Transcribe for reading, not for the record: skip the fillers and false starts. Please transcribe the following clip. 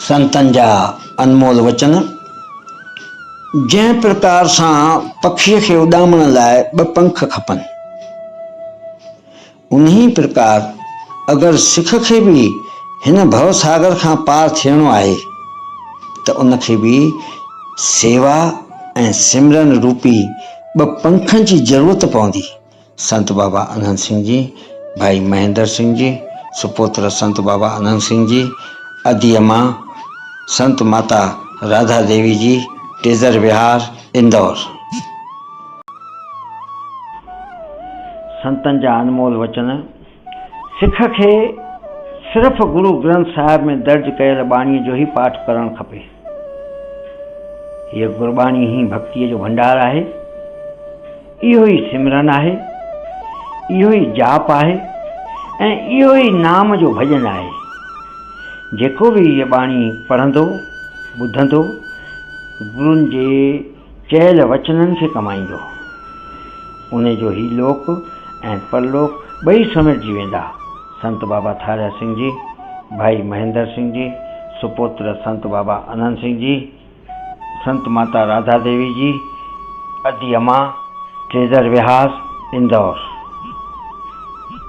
संतन जा अनमोल वचन। जंहिं प्रकार सां पखीअ खे उॾामण लाइ ॿ पंख खपनि, उन्ही प्रकार अगरि सिख खे बि हिन भव सागर खां पार थियणो आहे त उनखे बि सेवा ऐं सिमरन रूपी ॿ पंखनि जी ज़रूरत पवंदी। संत बाबा अनंद सिंह जी, भाई महेंद्र सिंह जी, सुपुत्र संत बाबा अनंद सिंह जी, अदी अम्मा संत माता राधा देवी जी, टेज़र विहार, इंदौर। संतन जा अनमोल वचन। सिख खे सिर्फ़ गुरु ग्रंथ साहिब में दर्ज कयल बाणीअ जो ई पाठ करणु खपे। हीअ गुरबाणी ई भक्तीअ जो भंडार आहे, इहो ई सिमरन आहे, इहो ई जाप आहे ऐं इहो ई नाम जो भॼन आहे। जेको बि हीअ बाणी पढ़ंदो ॿुधंदो गुरुनि जे चयल वचननि खे कमाईंदो, उन जो ही लोक ऐं परलोक ॿई समिटिजी वेंदा। संत बाबा थारिया सिंह जी, भाई महेंद्र सिंह जी, सुपुत्र संत बाबा अनंद सिंह जी, संत माता राधा देवी जी, अदी अम्मा, टेज़र विहार, इंदौर।